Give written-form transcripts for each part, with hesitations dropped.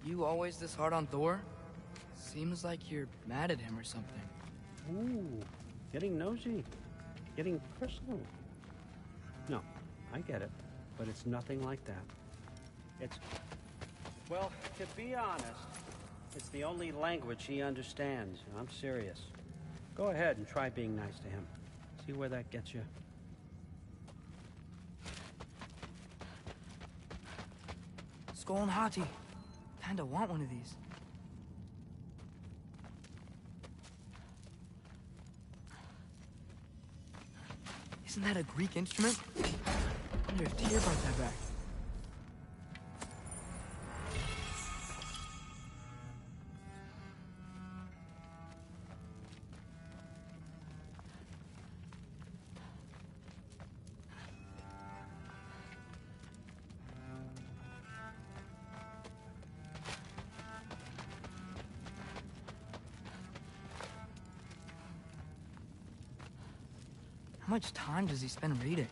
You always this hard on Thor? Seems like you're mad at him or something. Ooh, getting nosy. Getting personal. No, I get it. But it's nothing like that. It's... Well, to be honest, it's the only language he understands. I'm serious. Go ahead and try being nice to him. See where that gets you. Skull and Hati. Kinda want one of these. Isn't that a Greek instrument? I wonder if Tyr brought that back. How much time does he spend reading?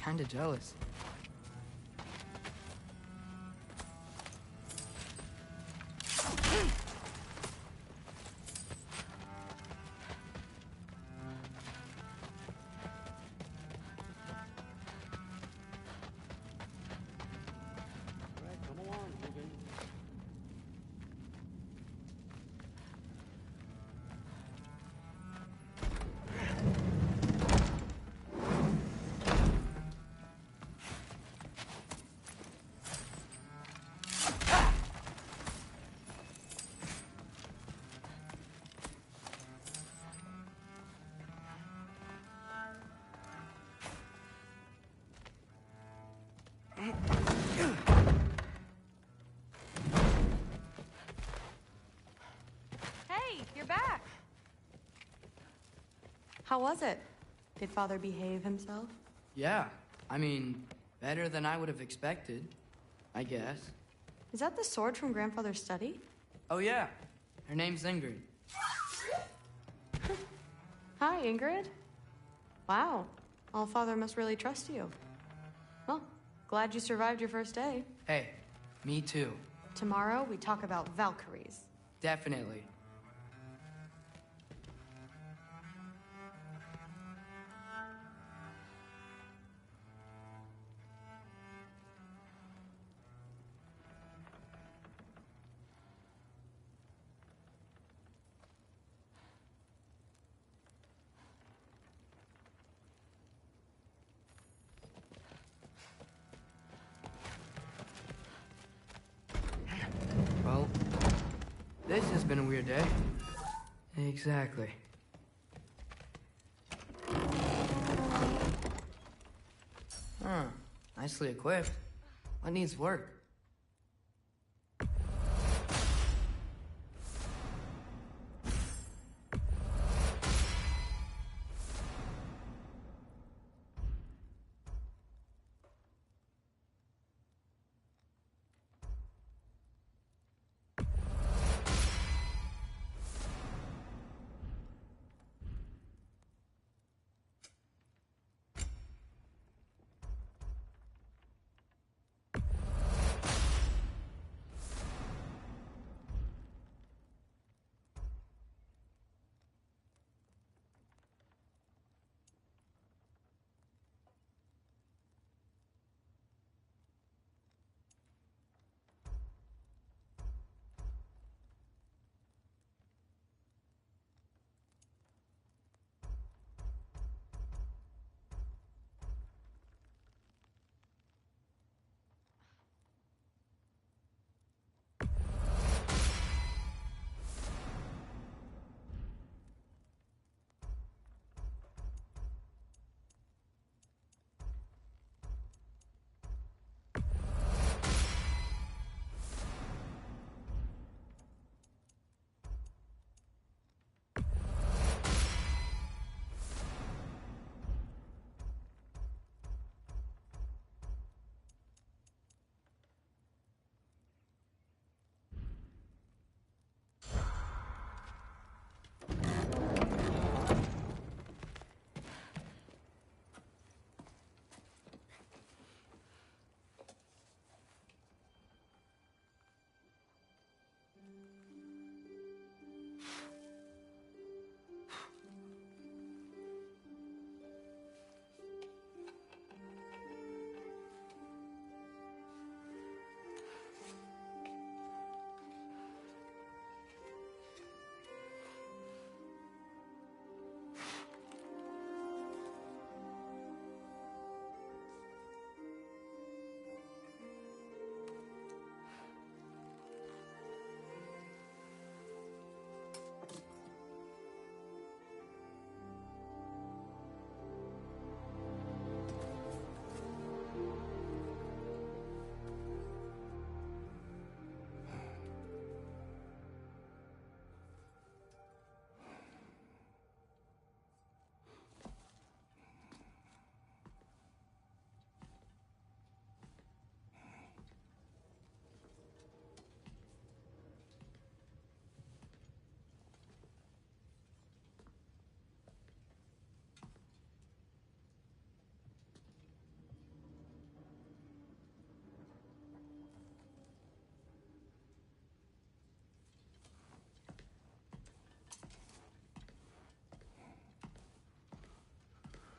Kinda jealous. Hey, you're back. How was it? Did Father behave himself? Yeah, I mean, better than I would have expected, I guess. Is that the sword from Grandfather's study? Oh yeah, her name's Ingrid. Hi, Ingrid. Wow, Allfather must really trust you. Well, glad you survived your first day. Hey, me too. Tomorrow, we talk about Valkyries. Definitely. Well, this has been a weird day. Exactly. Huh. Nicely equipped. What needs work?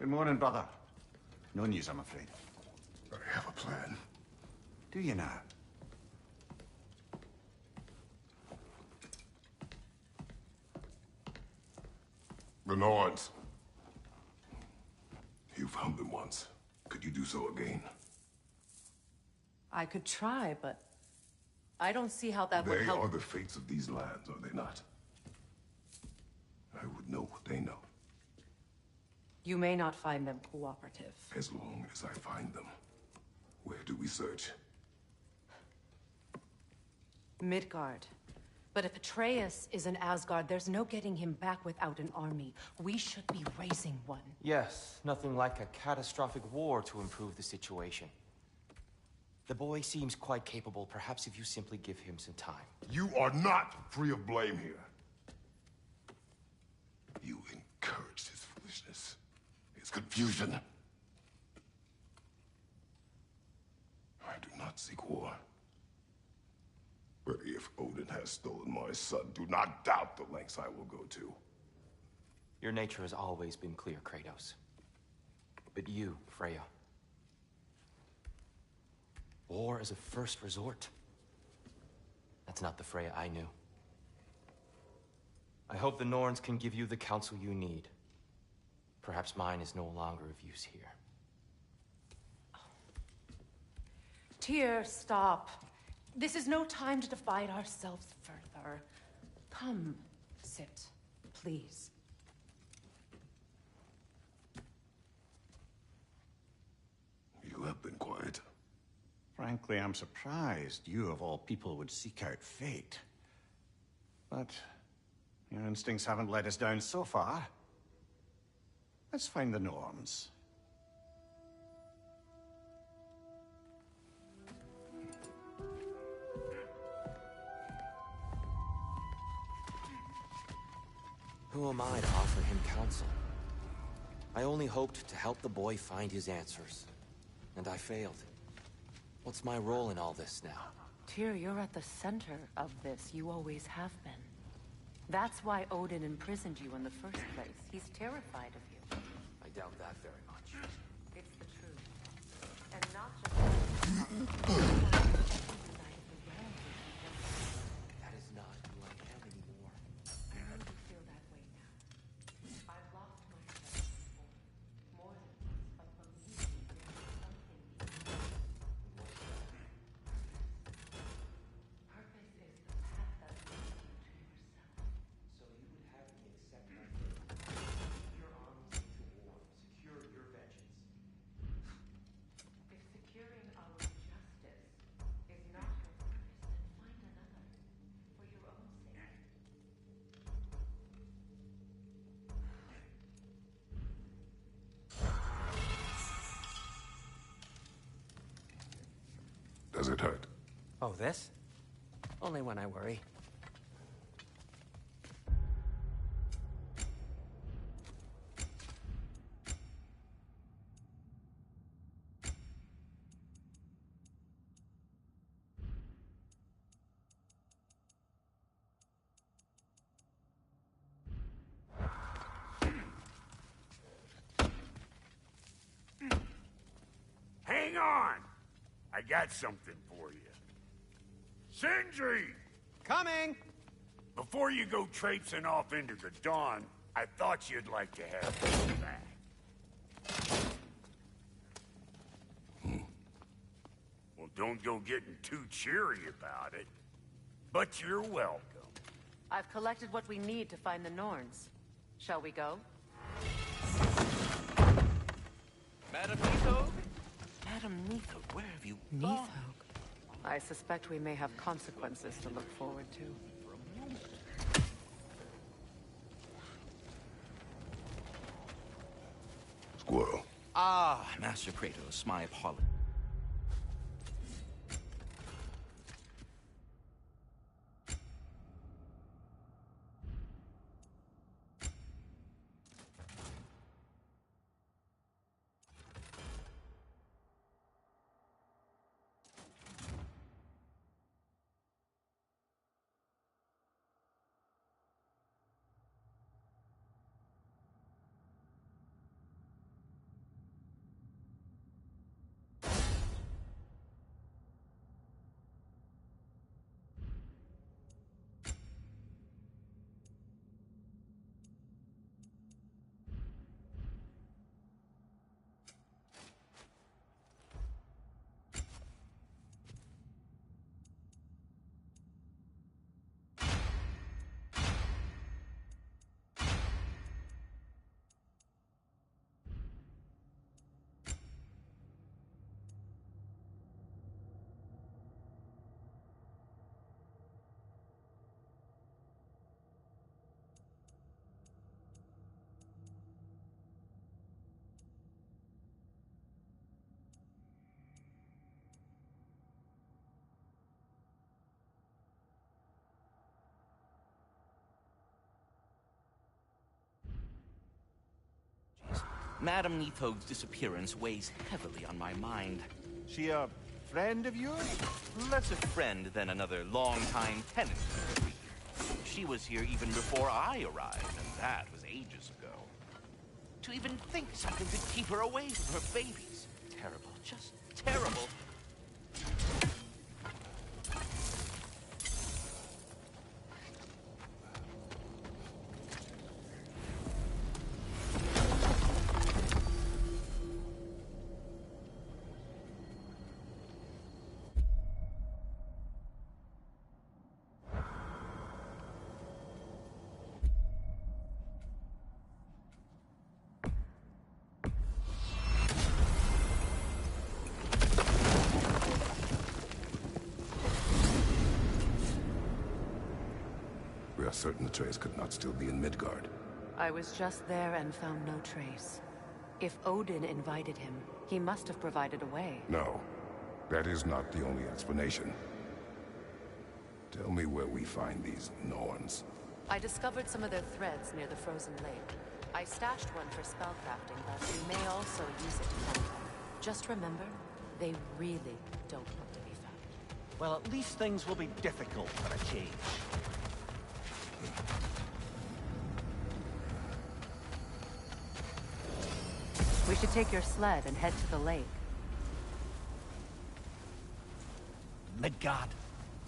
Good morning, brother. No news, I'm afraid. I have a plan. Do you now? The Norns. You found them once. Could you do so again? I could try, but I don't see how that would They help. are the fates of these lands, are they not? I would know what they know, You may not find them cooperative. as long as I find them. Where do we search? Midgard. But if Atreus is in Asgard, there's no getting him back without an army. We should be raising one. Yes, nothing like a catastrophic war to improve the situation. The boy seems quite capable. Perhaps if you simply give him some time. You are not free of blame here. You encouraged his foolishness, his confusion. I do not seek war. But if Odin has stolen my son, do not doubt the lengths I will go to. Your nature has always been clear, Kratos. But you, Freya. War is a first resort. That's not the Freya I knew. I hope the Norns can give you the counsel you need. Perhaps mine is no longer of use here. Tyr, stop. This is no time to divide ourselves further. Come, sit, please. You have been quiet. Frankly, I'm surprised you, of all people, would seek out fate. But your instincts haven't let us down so far. Let's find the Norns. Who am I to offer him counsel? I only hoped to help the boy find his answers. And I failed. What's my role in all this now? Tyr, you're at the center of this. You always have been. That's why Odin imprisoned you in the first place. He's terrified of you. I doubt that very much. It's the truth. And not just... That is not who I am anymore. I know you feel that way now. I've lost myself before. More than once, but believe me, there's something beyond. Purpose is the path that leads you to yourself. So you would have me accept my fate. Lead your armies into war. Secure your vengeance. If securing our justice is not your purpose, then find another. For your own sake. Does it hurt? Oh, this? Only when I worry. Hang on! I got something for you. Sindri! Coming! Before you go traipsing off into the dawn, I thought you'd like to have this back. Well, don't go getting too cheery about it. But you're welcome. I've collected what we need to find the Norns. Shall we go? Madam Nito? Madam Nitho, where have you Neathog. I suspect we may have consequences to look forward to. Squirrel. Ah, Master Kratos, my apologies. Madame Nitho's disappearance weighs heavily on my mind. She a friend of yours? Less a friend than another longtime tenant. She was here even before I arrived, and that was ages ago. To even think something could keep her away from her babies. Terrible, just terrible. We are certain the trace could not still be in Midgard. I was just there and found no trace. If Odin invited him, he must have provided a way. No, that is not the only explanation. Tell me where we find these Norns. I discovered some of their threads near the frozen lake. I stashed one for spellcrafting, but we may also use it to hunt them. Just remember, they really don't want to be found. Well, at least things will be difficult for a change. We should take your sled and head to the lake. Midgard.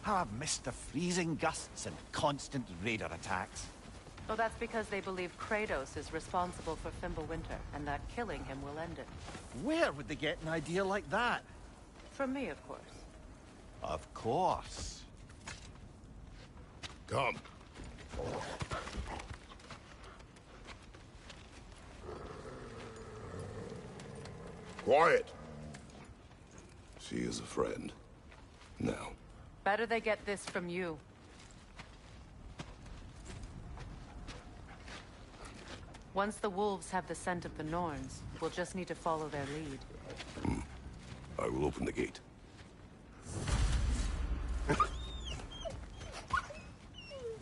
How I've missed the freezing gusts and constant raider attacks. Well, that's because they believe Kratos is responsible for Fimbulwinter, and that killing him will end it. Where would they get an idea like that? From me, of course. Of course. Come. Quiet! She is a friend. Now. Better they get this from you. Once the wolves have the scent of the Norns, we'll just need to follow their lead. I will open the gate.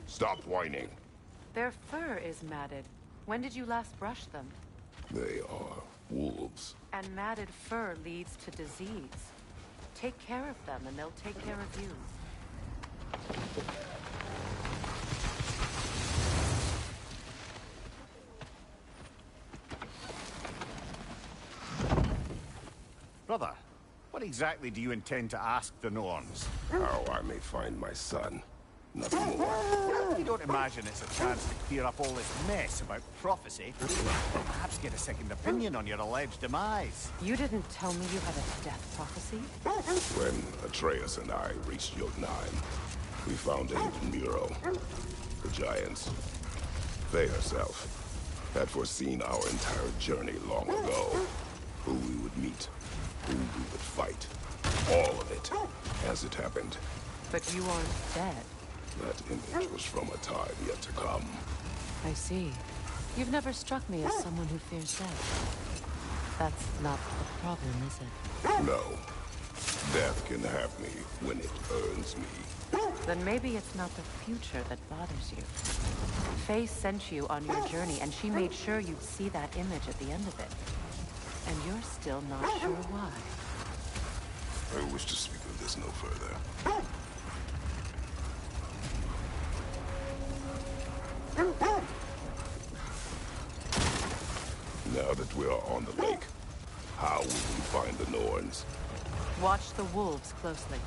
Stop whining. Their fur is matted. When did you last brush them? They are wolves. And matted fur leads to disease. Take care of them, and they'll take care of you. Brother, what exactly do you intend to ask the Norns? How I may find my son. Nothing more. You don't imagine it's a chance to clear up all this mess about prophecy? Or perhaps get a second opinion on your alleged demise? You didn't tell me you had a death prophecy? When Atreus and I reached Jotunheim, we found a hidden mural. The giants, they herself, had foreseen our entire journey long ago. Who we would meet, who we would fight. All of it, as it happened. But you aren't dead. That image was from a time yet to come. I see. You've never struck me as someone who fears death. That's not the problem, is it? No. Death can have me when it earns me. Then maybe it's not the future that bothers you. Faye sent you on your journey, and she made sure you'd see that image at the end of it. And you're still not sure why. I wish to speak of this no further. Now that we are on the lake, how will we find the Norns? Watch the wolves closely.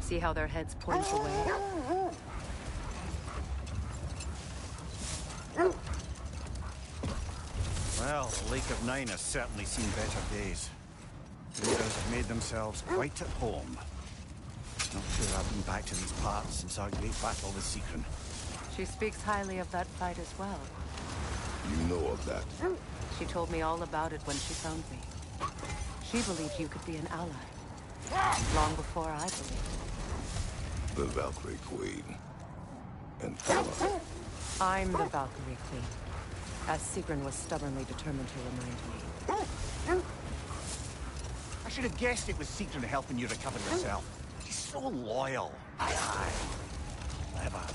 See how their heads point away? Well, the Lake of Nine has certainly seen better days. The heroes have made themselves quite at home. Not sure I've been back to these parts since our great battle with Secron. She speaks highly of that fight as well. You know of that? She told me all about it when she found me. She believed you could be an ally. Long before I believed. The Valkyrie Queen. And Ella. I'm the Valkyrie Queen, as Secron was stubbornly determined to remind me. I should have guessed it was Secron helping you recover yourself. He's so loyal. Aye. Clever.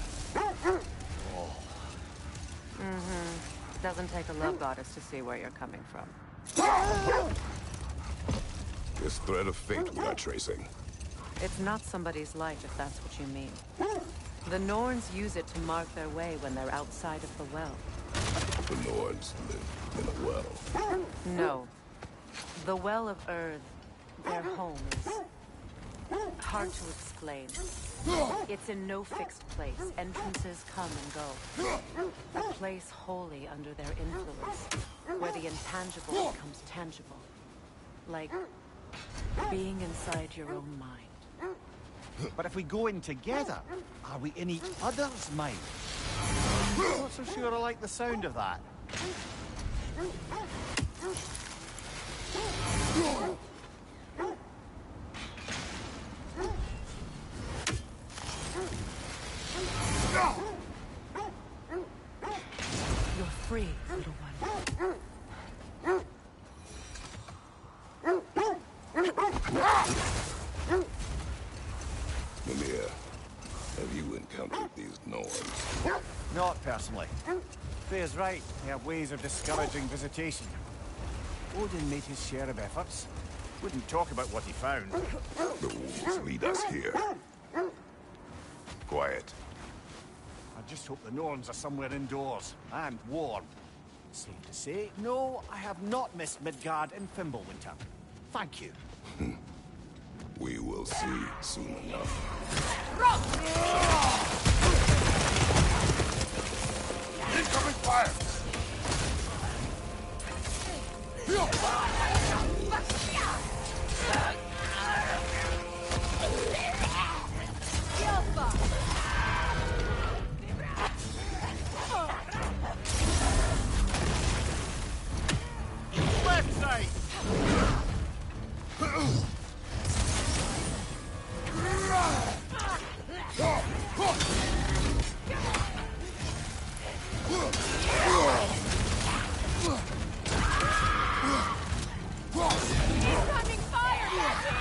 Doesn't take a love goddess to see where you're coming from. This thread of fate we are tracing. It's not somebody's life, if that's what you mean. The Norns use it to mark their way when they're outside of the well. The Norns live in a well. No. The Well of Earth, their home, is hard to explain. It's in no fixed place. Entrances come and go. A place wholly under their influence, where the intangible becomes tangible. Like being inside your own mind. But if we go in together, are we in each other's mind? Not so sure I like the sound of that. You're free, little one. Mimir, have you encountered these Norns? Not personally. Faye's right. They have ways of discouraging visitation. Odin made his share of efforts. Wouldn't talk about what he found. The wolves lead us here. Quiet. I just hope the Norns are somewhere indoors, and warm. Safe to say, no, I have not missed Midgard in Fimbulwinter. Thank you. We will see soon enough. Incoming fire! Left side! Incoming fire back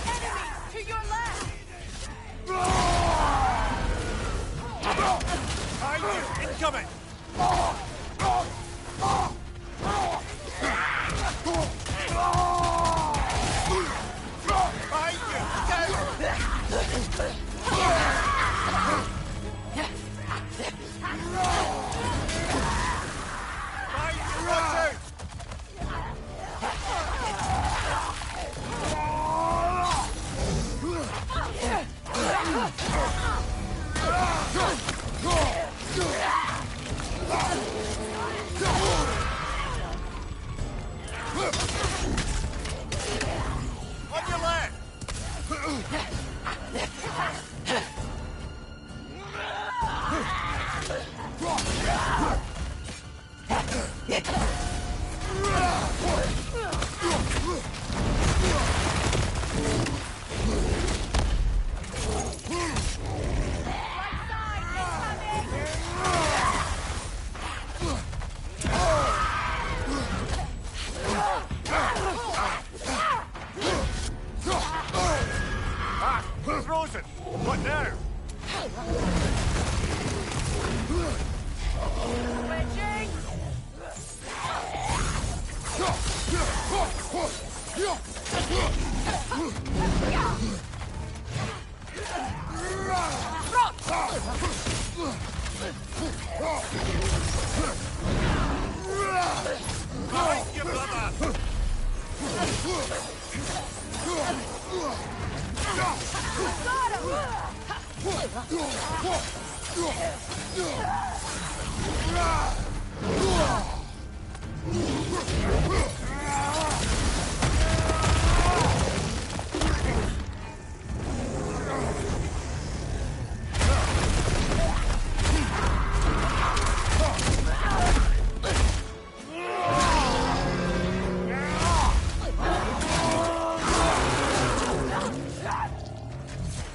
Enemies to your left! Incoming! On your left! Frozen! What now? Wedging! Behind you, brother!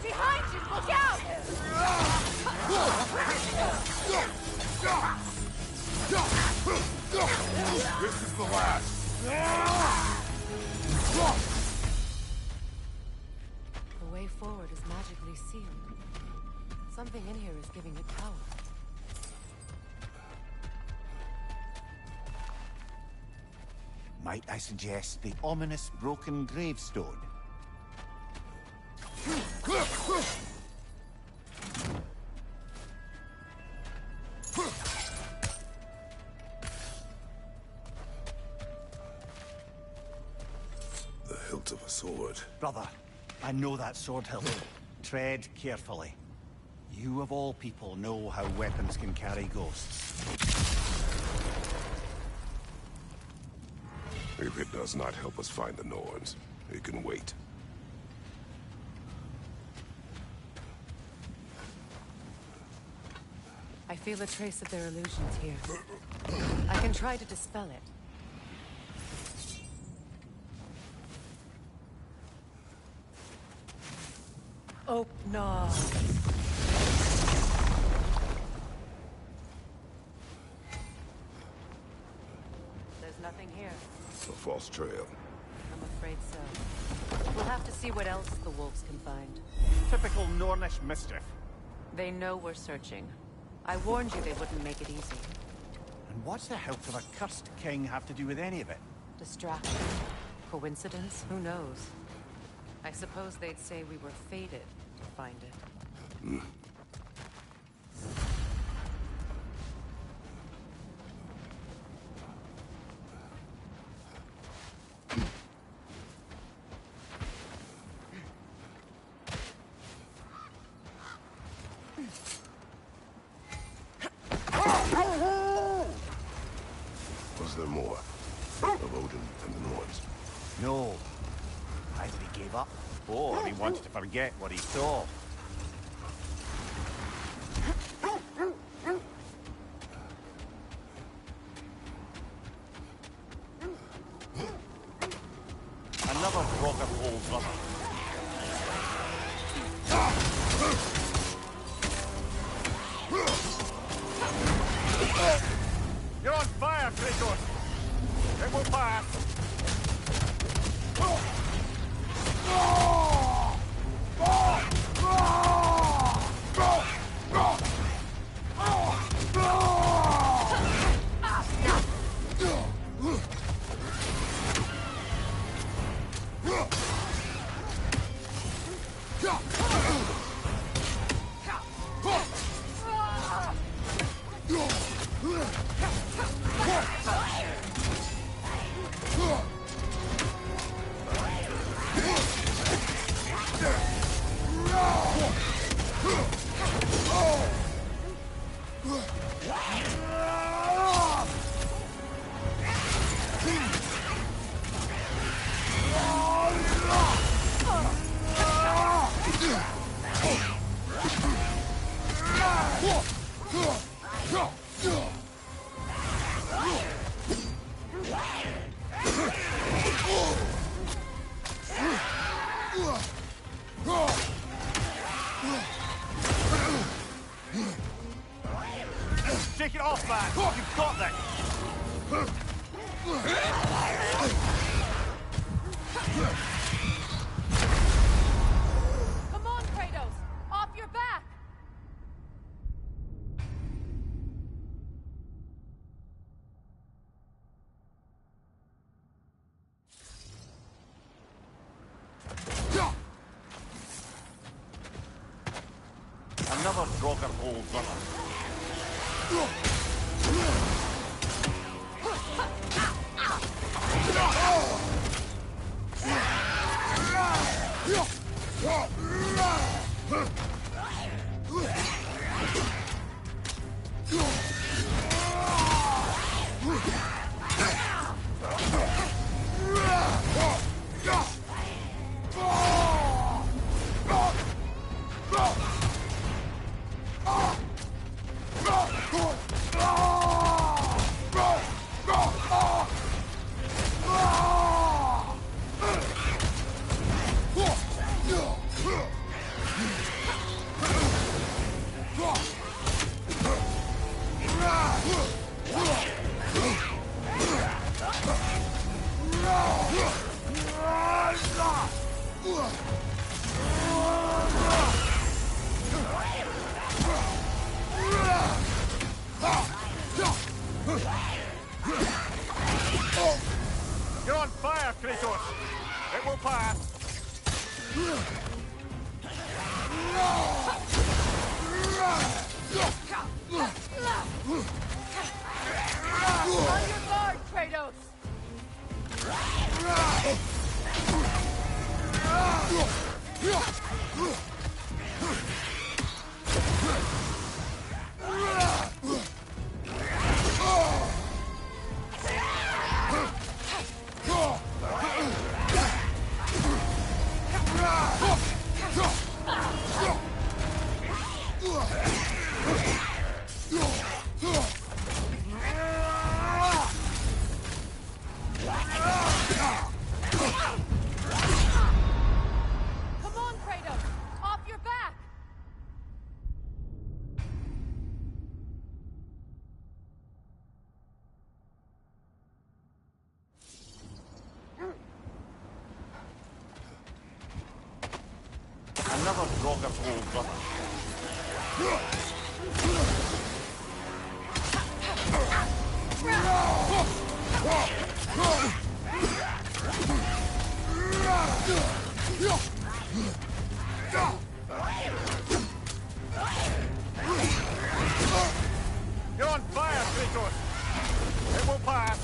Behind you! Look out! This is the last. Something in here is giving it power. Might I suggest the ominous broken gravestone? The hilt of a sword. Brother, I know that sword hilt. Tread carefully. You of all people know how weapons can carry ghosts. If it does not help us find the Norns, it can wait. I feel a trace of their illusions here. I can try to dispel it. Oh, no. There's nothing here. A false trail. I'm afraid so. We'll have to see what else the wolves can find. Typical Nornish mischief. They know we're searching. I warned you they wouldn't make it easy. And what's the hilt of a cursed king have to do with any of it? Distraction? Coincidence? Who knows? I suppose they'd say we were fated to find it. Was there more? Of Odin and the Norns? No. Either he gave up, or he wanted to forget what he saw. Another rock of old brother. You're on fire, Kratos! It will pass! Shake it off, man! You've got this! Come on, Kratos! Off your back! Another Draugr old brother. other Draugr hole, brother. You're on fire, Kratos! It will pass!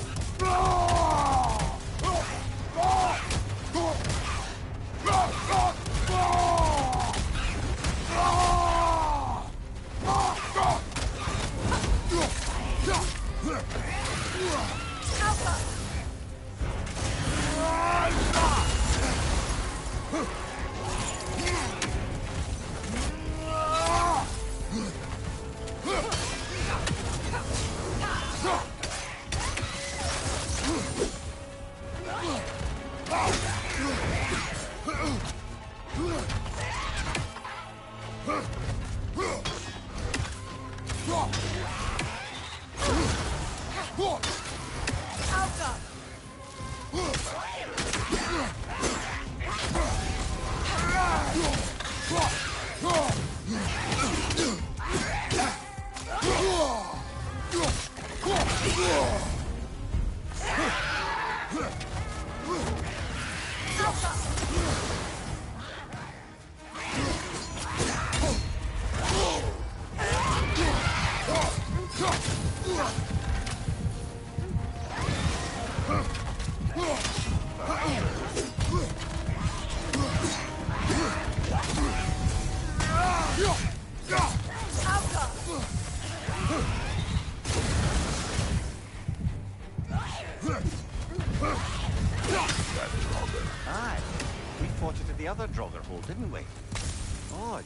Aye, we fought it at the other Draugr hole, didn't we? Odd.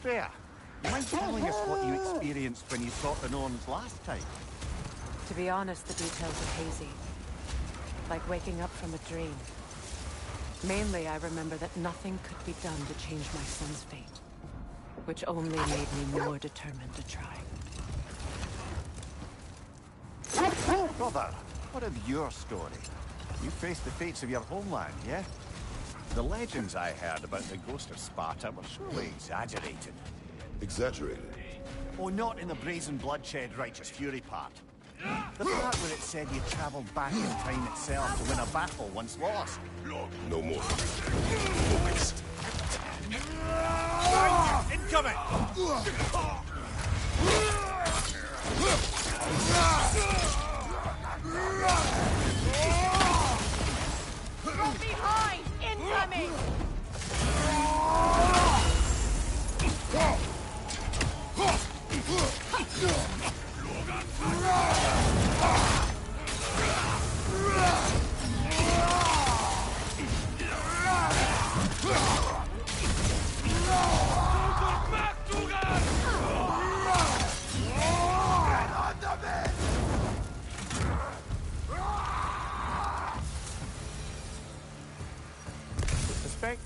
Freya, you mind telling us what you experienced when you sought the Norns last time? To be honest, the details are hazy. Like waking up from a dream. Mainly, I remember that nothing could be done to change my son's fate. Which only made me more determined to try. Brother, what of your story? You faced the fates of your homeland, yeah? The legends I heard about the ghost of Sparta were surely exaggerated. Exaggerated? Oh, not in the brazen bloodshed righteous fury part. The part where it said you travelled back in time itself to win a battle once lost. No more. Focus. Incoming! From behind! Incoming!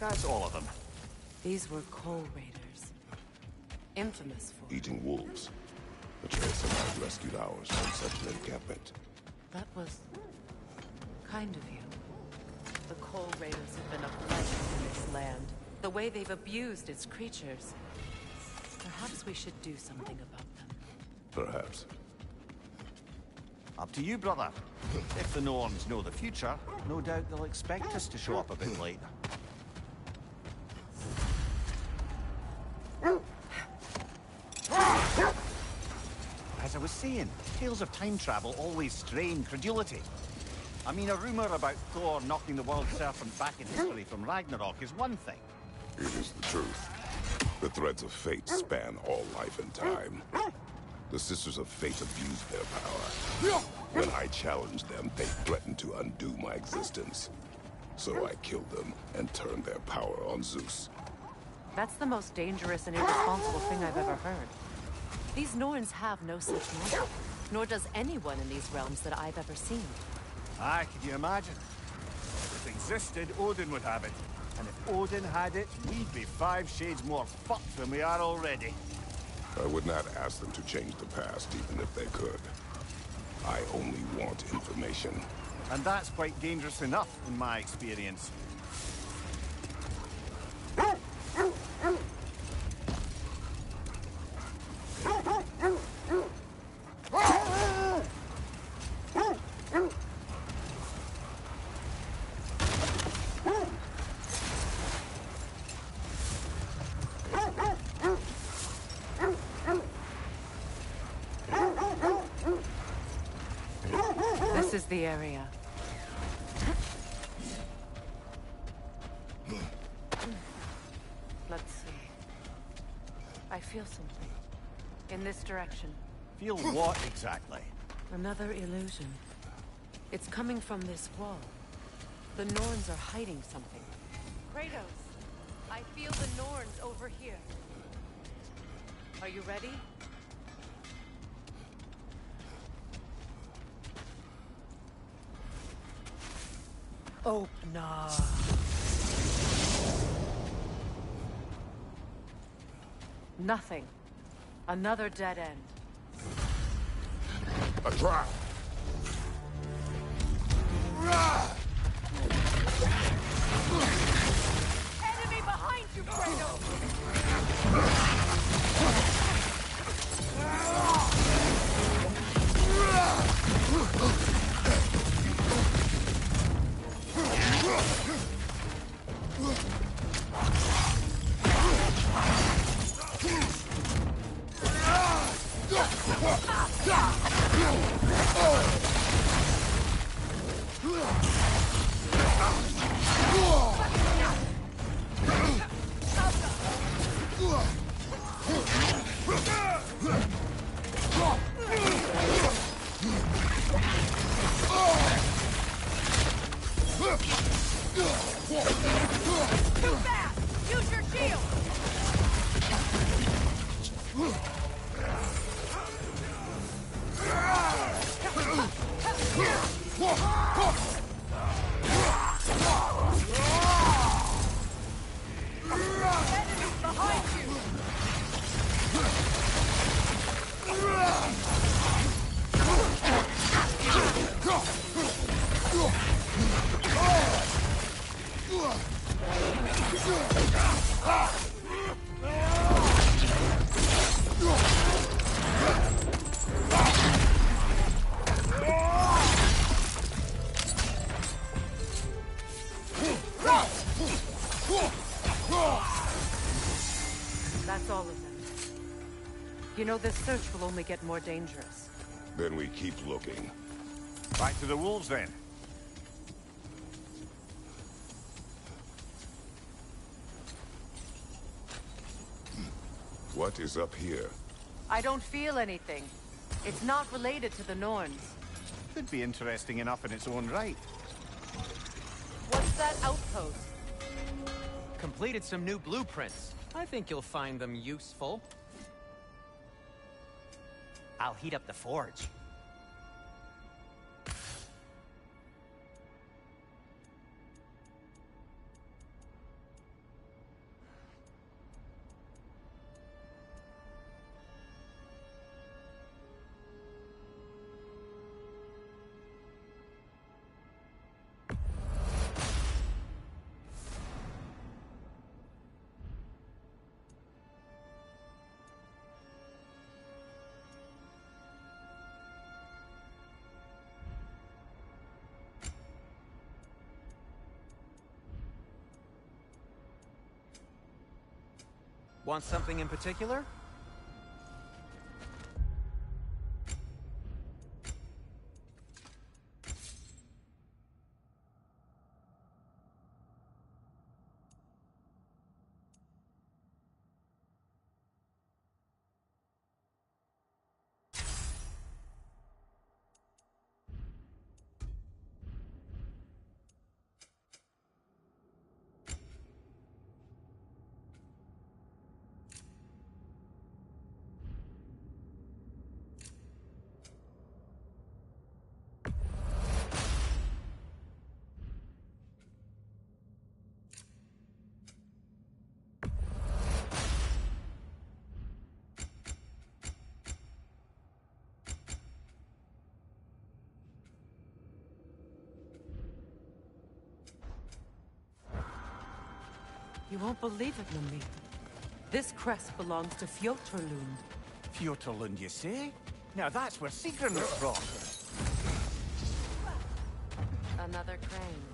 That's all of them. These were coal raiders. Infamous for... Eating wolves. Atreus and I rescued ours from such an encampment. That was... kind of you. The coal raiders have been a plague in this land. The way they've abused its creatures. Perhaps we should do something about them. Perhaps. Up to you, brother. If the Norns know the future, no doubt they'll expect us to show up a bit late. As I was saying, tales of time travel always strain credulity. I mean, a rumor about Thor knocking the world serpent back in history from Ragnarok is one thing. It is the truth. The threads of fate span all life and time. The Sisters of Fate abused their power. When I challenged them, they threatened to undo my existence. So I killed them and turned their power on Zeus. That's the most dangerous and irresponsible thing I've ever heard. These Norns have no such magic, nor does anyone in these realms that I've ever seen. Aye, can you imagine? If it existed, Odin would have it. And if Odin had it, we'd be 5 shades more fucked than we are already. I would not ask them to change the past, even if they could. I only want information. And that's quite dangerous enough, in my experience. This is the area. Let's see. I feel something. In this direction. Feel what exactly? Another illusion. It's coming from this wall. The Norns are hiding something. Kratos, I feel the Norns over here. Are you ready? Open up. Nothing. Another dead end. A trap! Enemy behind you, Kratos! Too fast! Use your shield! Enemies behind you! That's all of them. You know, this search will only get more dangerous. Then we keep looking. Back to the wolves, then. What is up here? I don't feel anything. It's not related to the Norns. Could be interesting enough in its own right. What's that outpost? Completed some new blueprints. I think you'll find them useful. I'll heat up the forge. Want something in particular? You won't believe it, Mummy. This crest belongs to Fjotorlund. Fjotorlund, you say? Now that's where Sigrun was from. Another crane.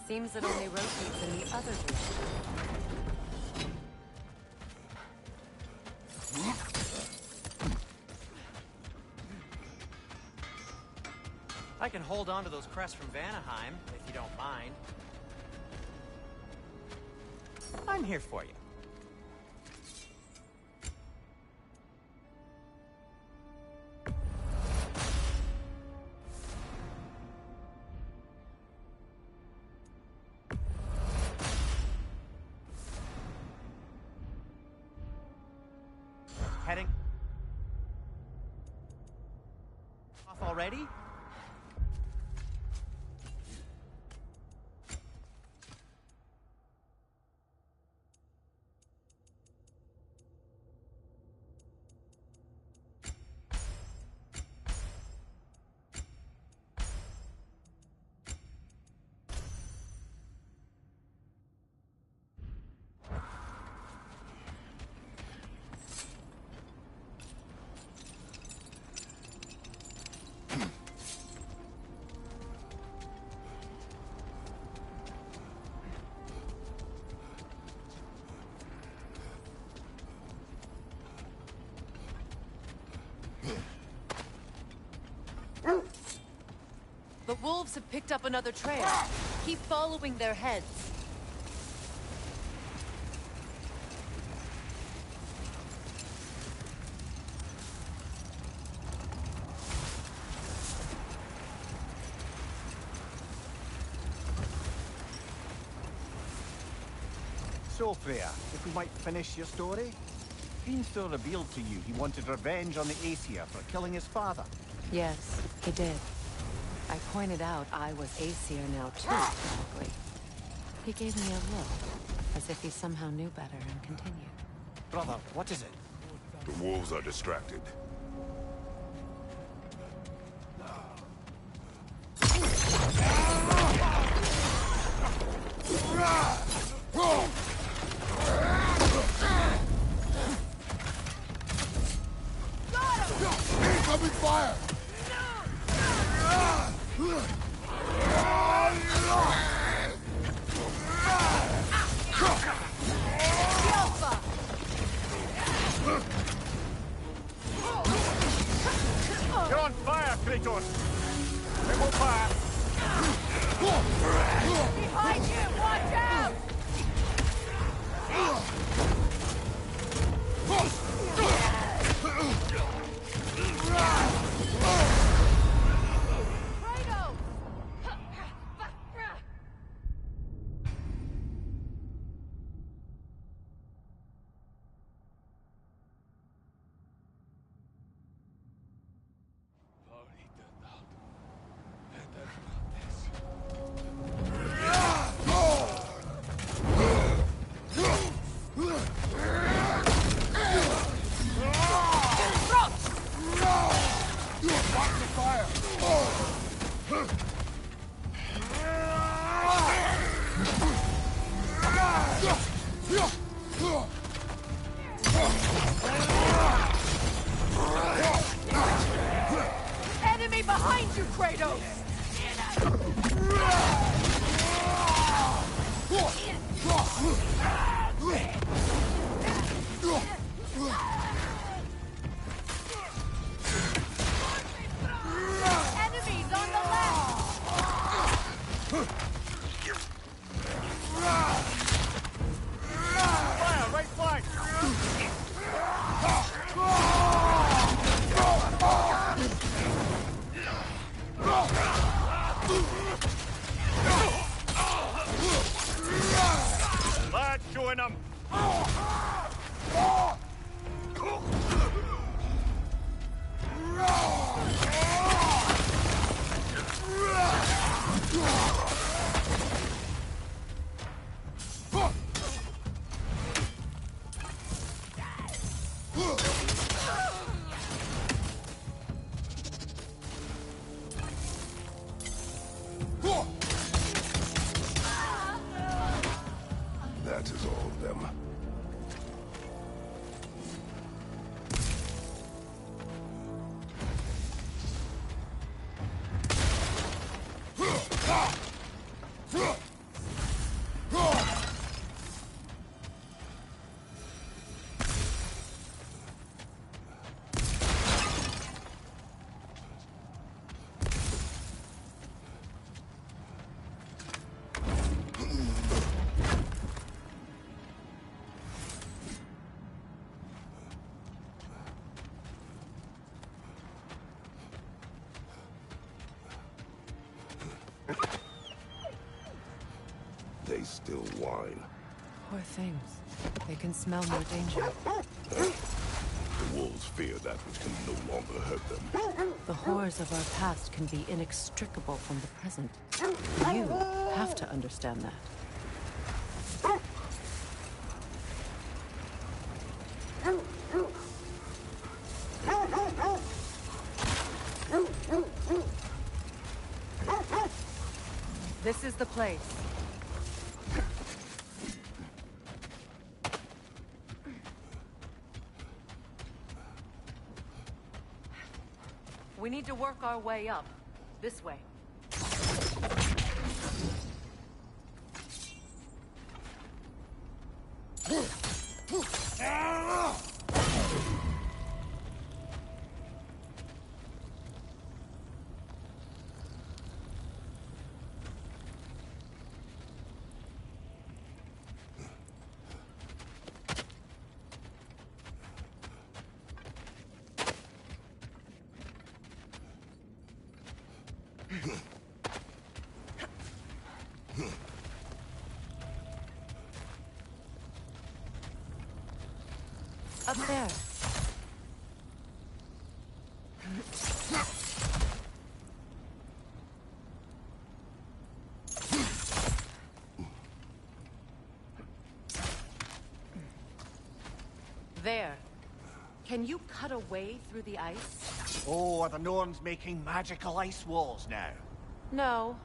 Seems it only rotates in the other direction. I can hold on to those crests from Vanaheim, if you don't mind. I'm here for you. Heading off already? The wolves have picked up another trail. Keep following their heads. So, Freya, if we might finish your story? Fiendster revealed to you he wanted revenge on the Aesir for killing his father. Yes, he did. I pointed out I was Aesir now too, probably. He gave me a look, as if he somehow knew better and continued. Brother, what is it? The wolves are distracted. Incoming fire! You're on fire, Kratos! It will fire! Behind you! Watch out! Enemy behind you, Kratos! Enemies on the left! Fire, right flank! Lad, showing them! still whine. Poor things. They can smell more danger. The wolves fear that which can no longer hurt them. The horrors of our past can be inextricable from the present. You have to understand that. This is the place. We need to work our way up. This way. Up there. There. Can you cut a way through the ice? Oh, are the Norns making magical ice walls now? No.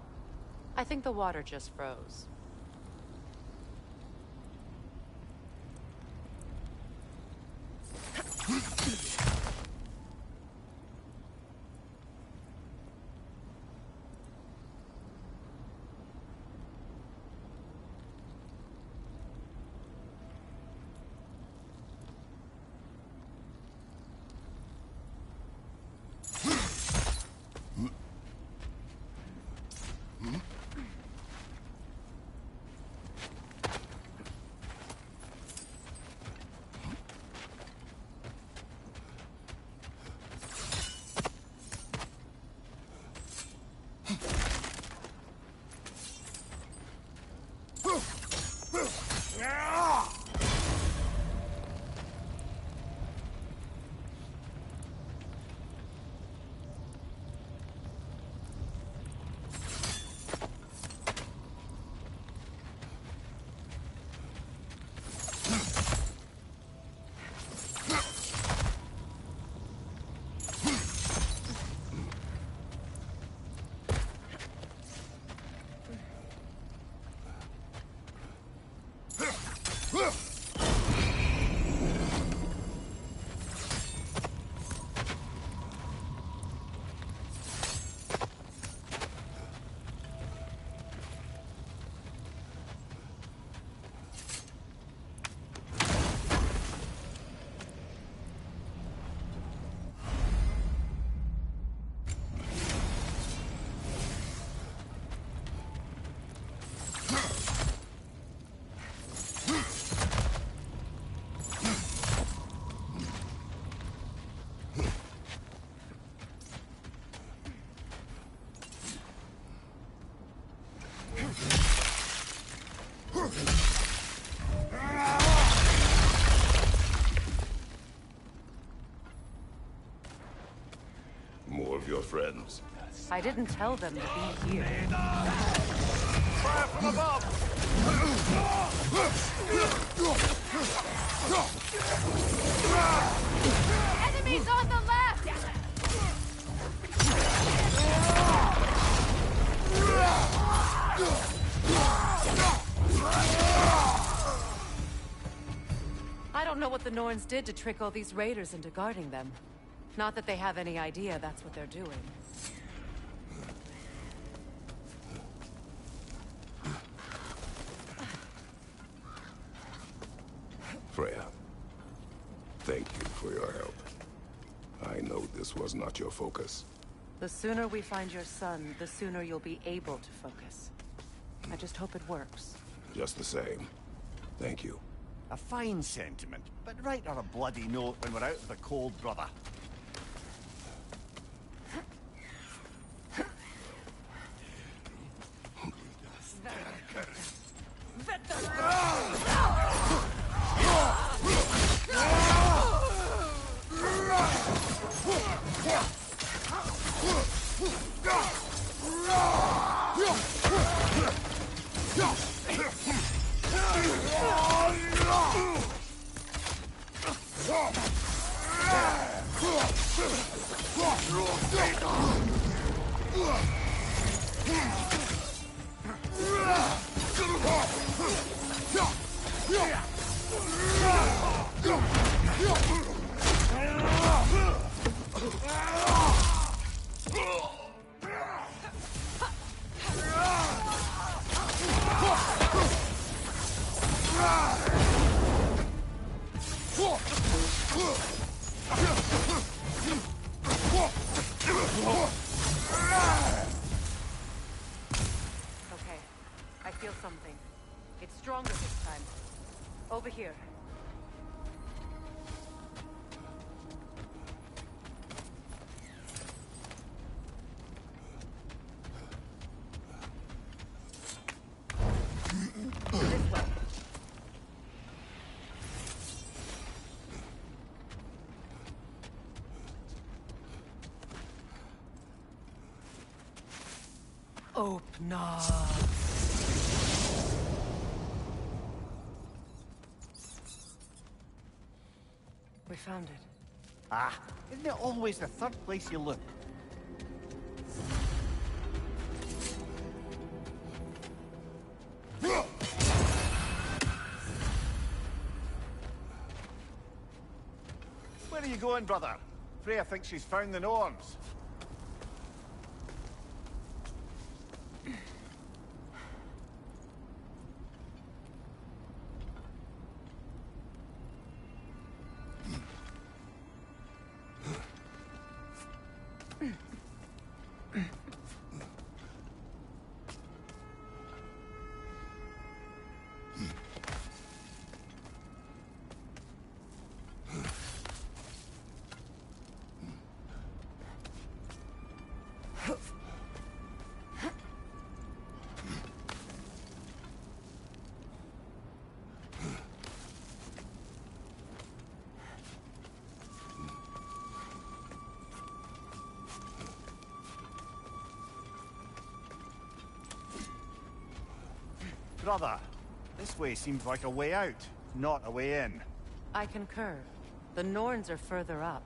I think the water just froze. More of your friends. I didn't tell them to be here. Fire from above! Enemies on the left! I don't know what the Norns did to trick all these raiders into guarding them. Not that they have any idea that's what they're doing. Freya, thank you for your help. I know this was not your focus. The sooner we find your son, the sooner you'll be able to focus. I just hope it works. Just the same. Thank you. A fine sentiment, but write her a bloody note when we're out of the cold, brother. Okay, I feel something. It's stronger this time. Over here. This way. Open up. We found it. Ah, isn't it always the third place you look? Where are you going, brother? Freya thinks she's found the Norns. Brother, this way seems like a way out, not a way in. I concur. The Norns are further up.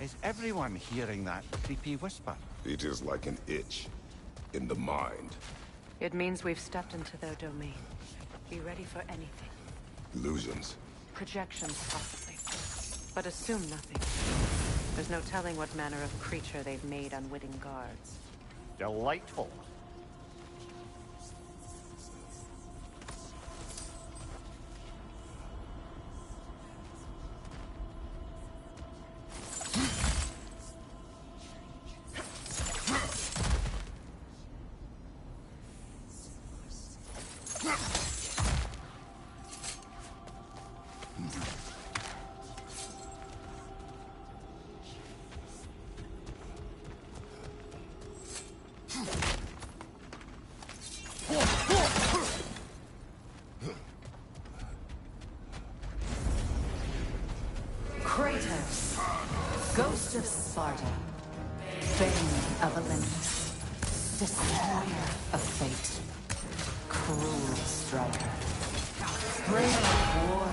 Is everyone hearing that creepy whisper? It is like an itch in the mind. It means we've stepped into their domain. Be ready for anything. Illusions. Projections, possibly. But assume nothing. There's no telling what manner of creature they've made unwitting guards. Delightful. Kratos, Ghost of Sparta, Bane of Olympus, Destroyer of Fate, Cruel Striker, Brave of War,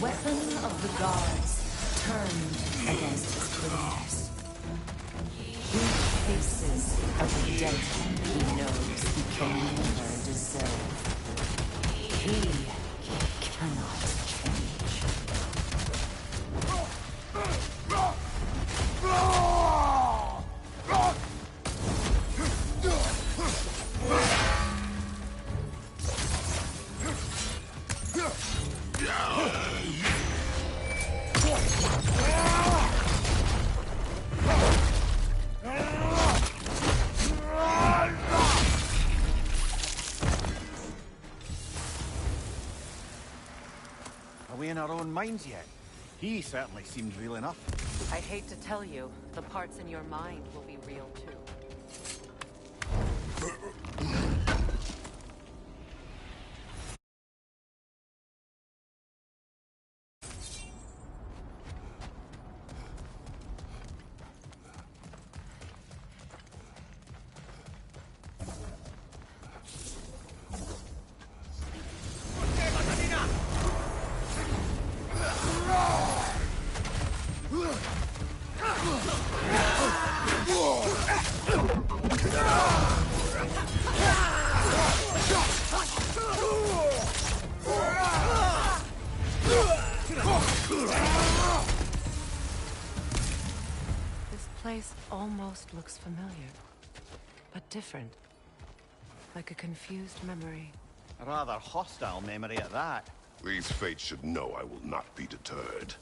Weapon of the Gods, turned against his creators. He faces of the dead he knows he can never deserve. He cannot change. Are we in our own minds yet? He certainly seems real enough. I hate to tell you, the parts in your mind will be real too. This place almost looks familiar, but different. Like a confused memory. A rather hostile memory at that. These fates should know I will not be deterred.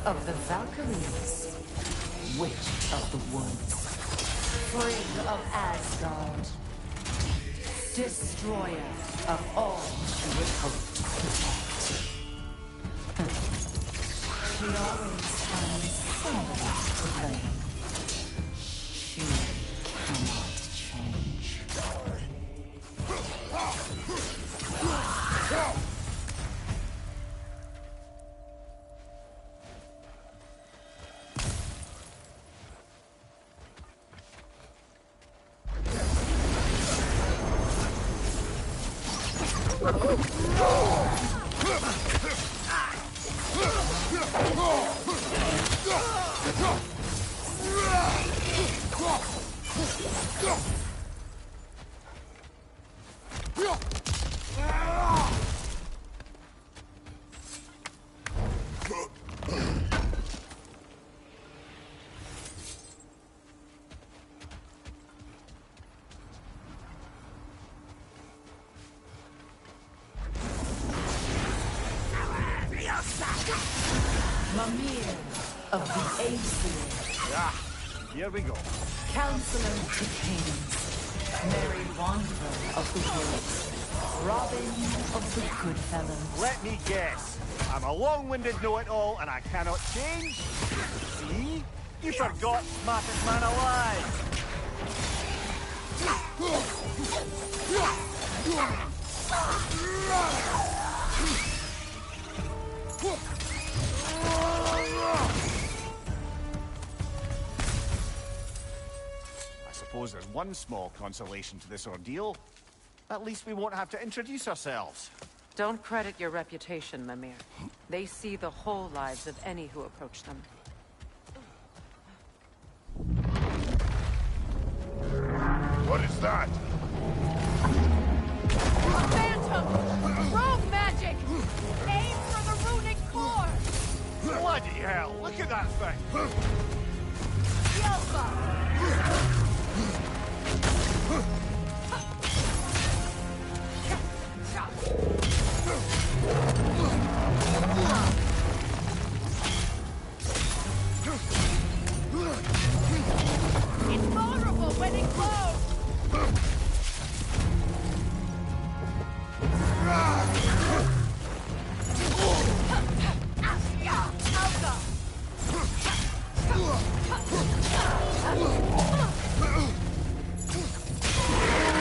Of the Valkyries, Witch of the Woods, Frigg of Asgard, Destroyer of all she would hope to protect. She always finds somebody to blame. She cannot change. Mimir of the Aesir. Ah, here we go. Counselor to Kings. Mary Wanderer of the Woods. Robin of the Goodfellows. Let me guess. I'm a long-winded know-it-all and I cannot change? See? You forgot smartest man alive! I suppose there's one small consolation to this ordeal. At least we won't have to introduce ourselves. Don't credit your reputation, Mimir. They see the whole lives of any who approach them. What is that? Phantom! Rogue magic! Aim for the runic core! Bloody hell, look at that thing! Yelpa! It's vulnerable when it glows!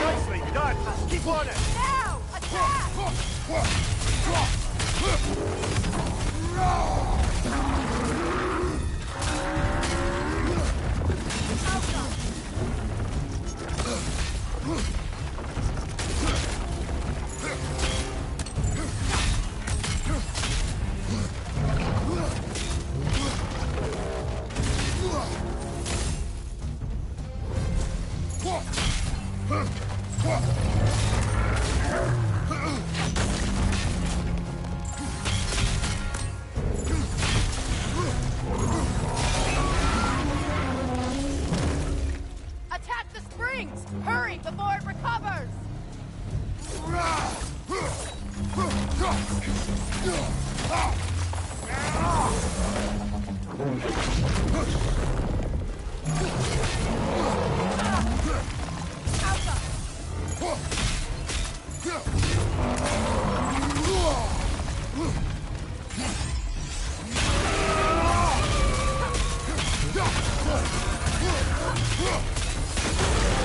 Nicely done! Keep on it! Now! Attack! Attack the springs! Hurry before it recovers!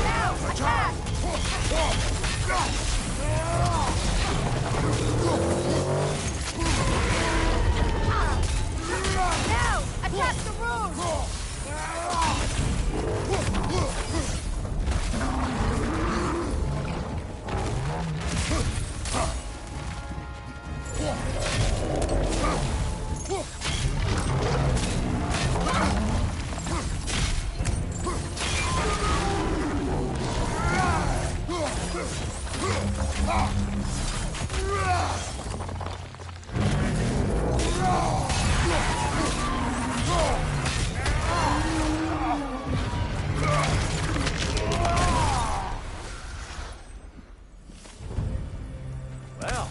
Now! Attack! Now! Attack the rune! Well,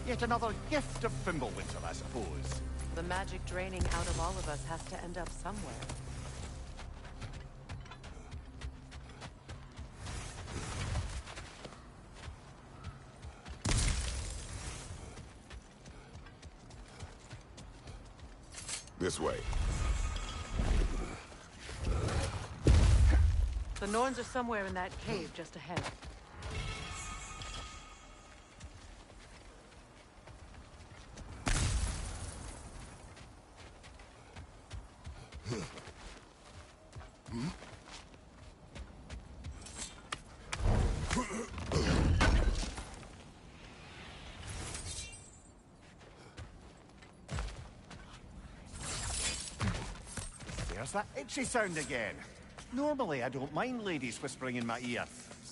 yet another gift of Fimbulwinter, I suppose. The magic draining out of all of us has to end up somewhere. This way. The Norns are somewhere in that cave just ahead. There's that itchy sound again. Normally, I don't mind ladies whispering in my ear,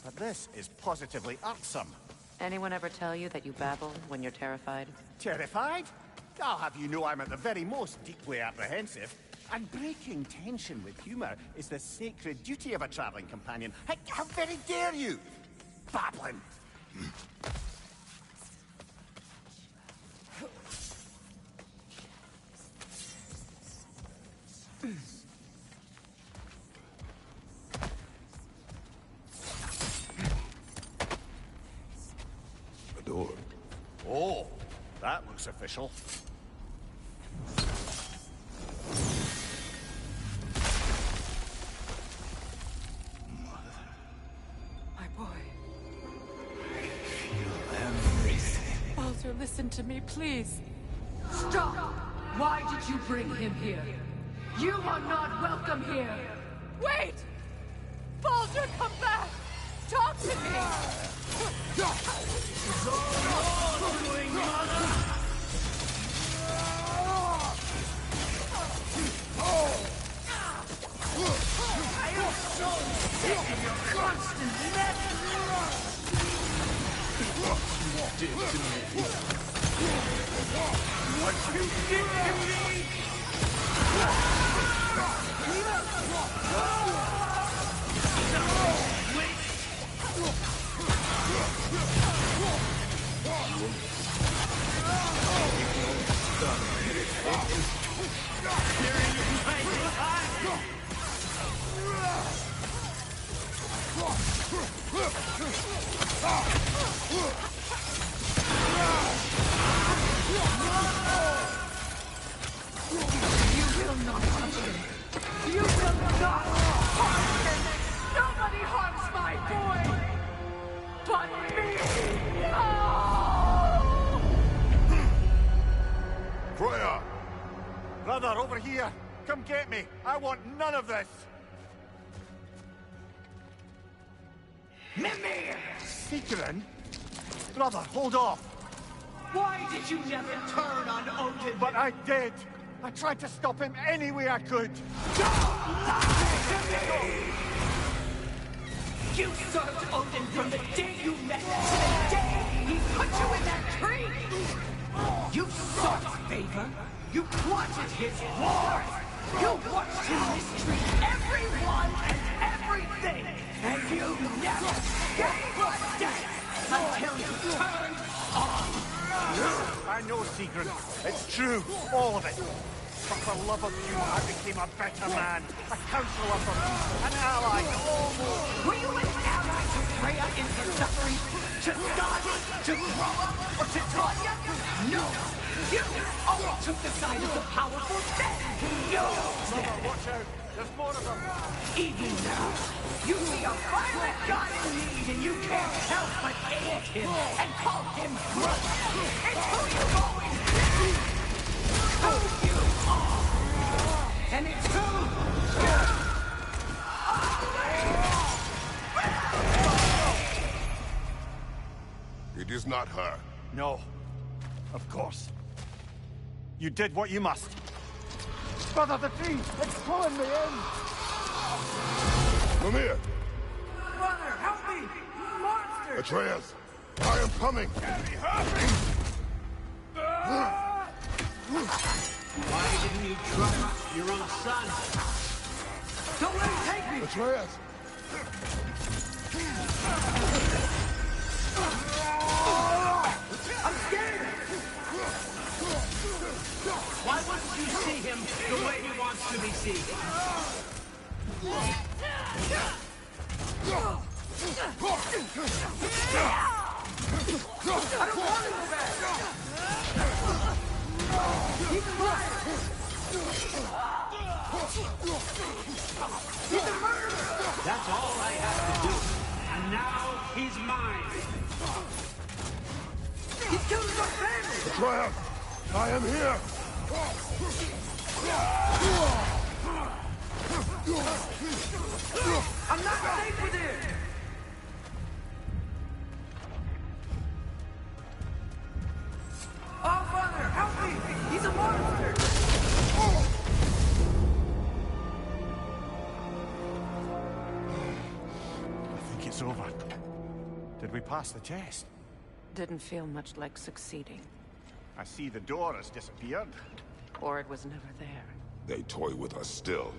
but this is positively irksome. Anyone ever tell you that you babble when you're terrified? Terrified? I'll have you know I'm at the very most deeply apprehensive. And breaking tension with humour is the sacred duty of a travelling companion. How very dare you? Babbling! A door. Oh, that looks official. listen to me, please. Stop! Why did you bring him here? You are not welcome here! Wait! Baldur, come back! Talk to me! I am so sick of your constant What you did to me. What you did to me! You will not touch him. You will not harm him. Nobody harms my boy. But me. No! Freya! Brother, over here! Come get me! I want none of this! Mimir! Sigrun? Brother, hold off! Why did you never turn on Odin? But I did! I tried to stop him any way I could! Don't lie to me! You served Odin from the day you met him to the day he put you in that tree! You sought favor! You wanted his wars! You watched him mistreat everyone and everything! And you never gave a damn until you turned on! I know, Sigrun. It's true, all of it. But for love of you, I became a better man, a counselor for peace, an ally, almost. Were you an ally to Freya in her suffering? To Skadi? To Groa? Or to Tanya? No! You only took the side of the powerful then! No! Brother, watch out! There's more of them! Even now, you see a violent god in need and you can't help but aid him and call him brother! It's who you've always been! Who you are! And it's who you It is not her. No. Of course. You did what you must. Brother, the tree! It's pulling me in! Mimir! Brother, help me! Monster! Atreus! I am coming! Why didn't you trust your own son? Don't let him take me! Atreus! I'm scared! Why wouldn't you see him the way he wants to be seen? I don't want to go back! He's alive! He's a murderer! That's all I have to do. And now he's mine. He's killing our family! Atreus! I am here! I'm not safe with him! Oh, Father, help me! He's a monster! I think it's over. Did we pass the test? Didn't feel much like succeeding. I see the door has disappeared. Or it was never there. They toy with us still.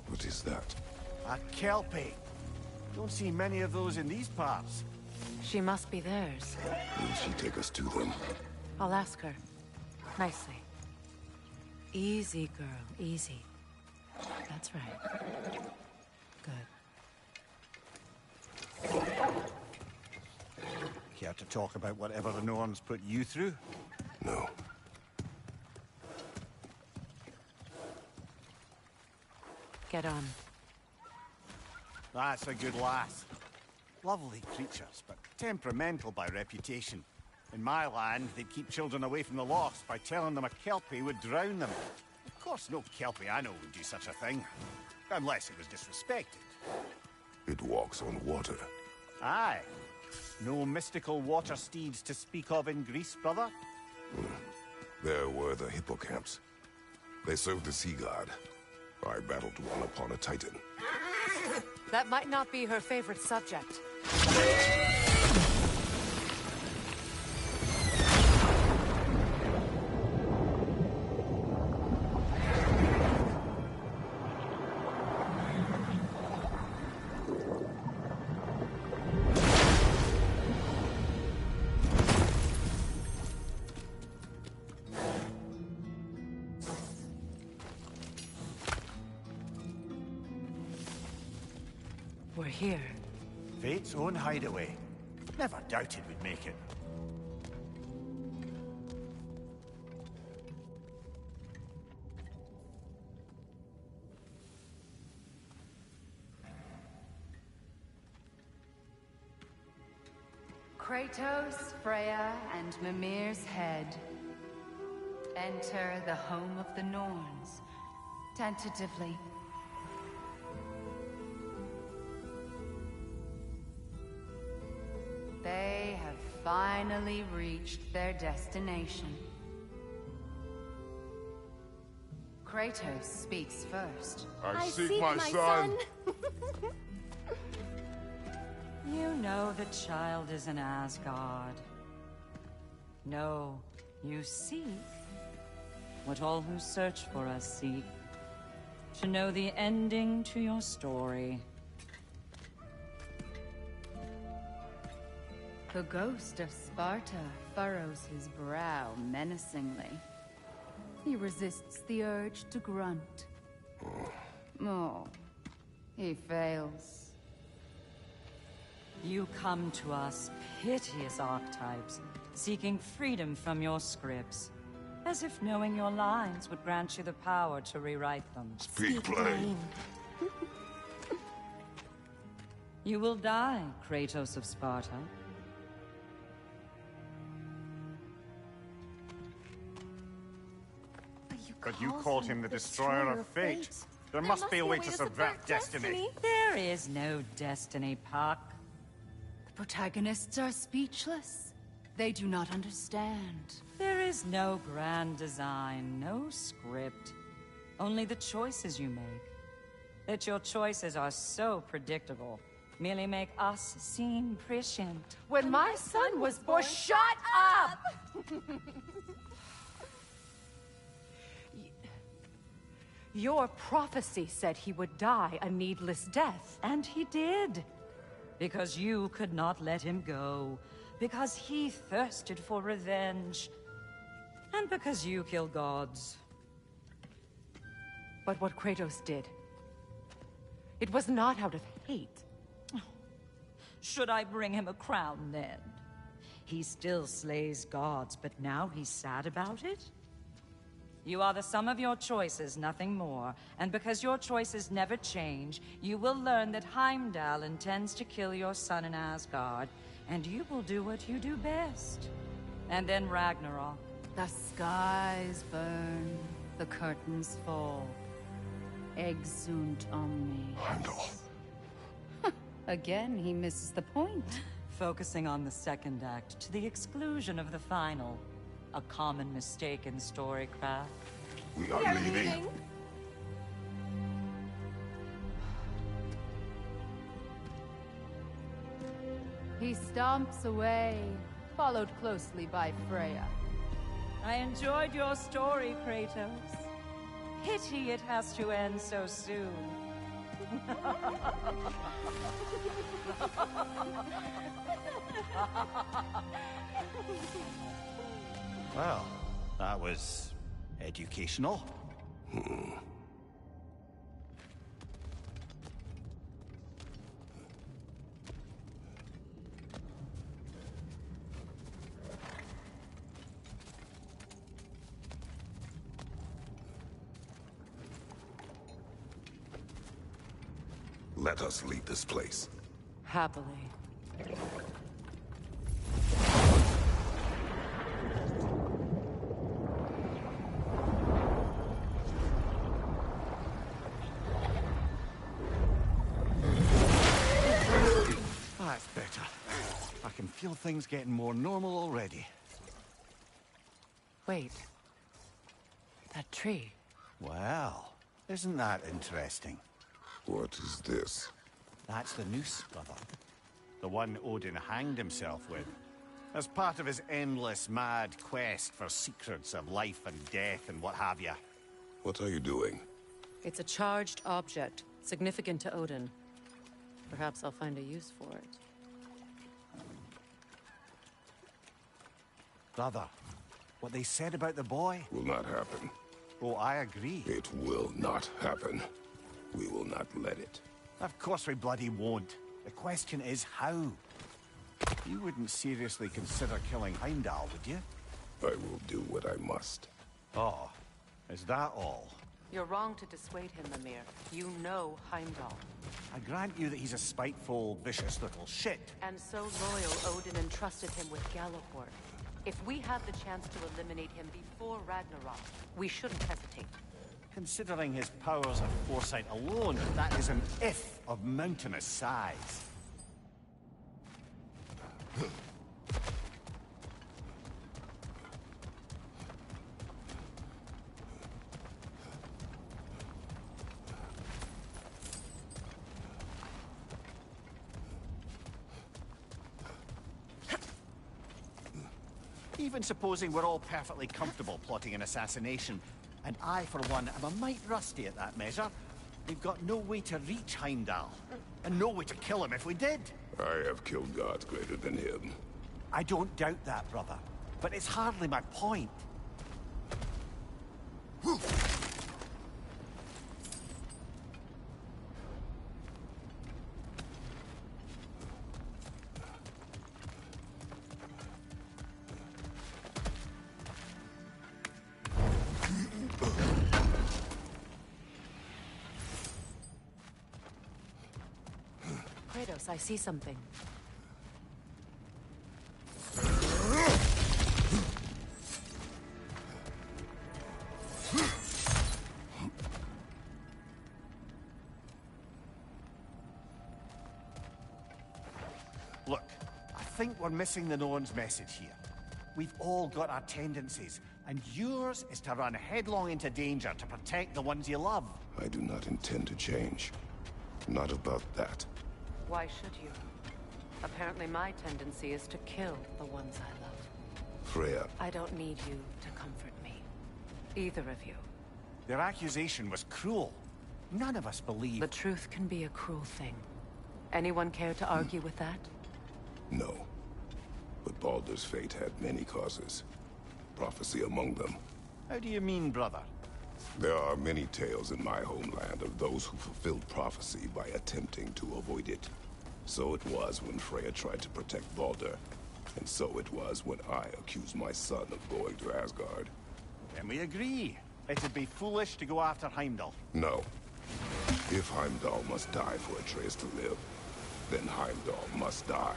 What is that? A kelpie. Don't see many of those in these parts. She must be theirs. Will she take us to them? I'll ask her. Nicely. Easy, girl. Easy. That's right. Good. Care to talk about whatever the Norns put you through? No. Get on. That's a good lass. Lovely creatures, but temperamental by reputation. In my land, they'd keep children away from the lost by telling them a Kelpie would drown them. Of course, no Kelpie I know would do such a thing. Unless it was disrespected. It walks on water. Aye. No mystical water steeds to speak of in Greece, brother? There were the hippocamps. They served the sea god. I battled one upon a titan. That might not be her favorite subject. We're here. Fate's own hideaway. Never doubted we'd make it. Kratos, Freya, and Mimir's head. Enter the home of the Norns. Tentatively. They have finally reached their destination. Kratos speaks first. I seek my son. You know the child is in Asgard. No, you seek what all who search for us seek. To know the ending to your story. The ghost of Sparta furrows his brow menacingly. He resists the urge to grunt. Oh, he fails. You come to us, piteous archetypes, seeking freedom from your scripts. As if knowing your lines would grant you the power to rewrite them. Speak plain. You will die, Kratos of Sparta. But you called him the Destroyer of Fate. There must be a way to subvert destiny. There is no destiny, Puck. The protagonists are speechless. They do not understand. There is no grand design, no script. Only the choices you make. That your choices are so predictable merely make us seem prescient. When my son was born, shut up! Your prophecy said he would die a needless death. And he did. Because you could not let him go. Because he thirsted for revenge. And because you kill gods. But what Kratos did, it was not out of hate. Should I bring him a crown then? He still slays gods, but now he's sad about it? You are the sum of your choices, nothing more. And because your choices never change, you will learn that Heimdall intends to kill your son in Asgard, and you will do what you do best. And then Ragnarok. The skies burn, the curtains fall. Exunt omnes. Heimdall. Again, he misses the point. Focusing on the second act to the exclusion of the final. A common mistake in storycraft. We are leaving. He stomps away, followed closely by Freya. I enjoyed your story, Kratos. Pity it has to end so soon. Well, that was educational. Let us leave this place. Happily. That's better. I can feel things getting more normal already. Wait. That tree. Well, isn't that interesting? What is this? That's the noose, brother. The one Odin hanged himself with. As part of his endless, mad quest for secrets of life and death and what have you. What are you doing? It's a charged object, significant to Odin. Perhaps I'll find a use for it. Brother, what they said about the boy? Will not happen. Oh, I agree. It will not happen. We will not let it. Of course we bloody won't. The question is how. You wouldn't seriously consider killing Heimdall, would you? I will do what I must. Oh, is that all? You're wrong to dissuade him, Mimir. You know Heimdall. I grant you that he's a spiteful, vicious little shit. And so loyal, Odin entrusted him with Gallahorn. If we have the chance to eliminate him before Ragnarok, we shouldn't hesitate. Considering his powers of foresight alone, that is an if of mountainous size. Even supposing we're all perfectly comfortable plotting an assassination, and I, for one, am a mite rusty at that measure, we've got no way to reach Heimdall, and no way to kill him if we did. I have killed gods greater than him. I don't doubt that, brother, but it's hardly my point. Kratos, I see something. Look, I think we're missing the Norn's message here. We've all got our tendencies, and yours is to run headlong into danger to protect the ones you love. I do not intend to change. Not about that. Why should you? Apparently my tendency is to kill the ones I love. Freya. I don't need you to comfort me. Either of you. Their accusation was cruel. None of us believe... The truth can be a cruel thing. Anyone care to argue with that? No. But Baldur's fate had many causes. Prophecy among them. How do you mean, brother? There are many tales in my homeland of those who fulfilled prophecy by attempting to avoid it. So it was when Freya tried to protect Baldur. And so it was when I accused my son of going to Asgard. Then we agree. It'd be foolish to go after Heimdall. No. If Heimdall must die for Atreus to live, then Heimdall must die.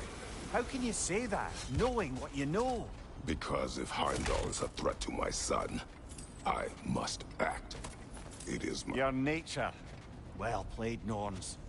How can you say that, knowing what you know? Because if Heimdall is a threat to my son, I must act. It is my... Your nature. Well played, Norns.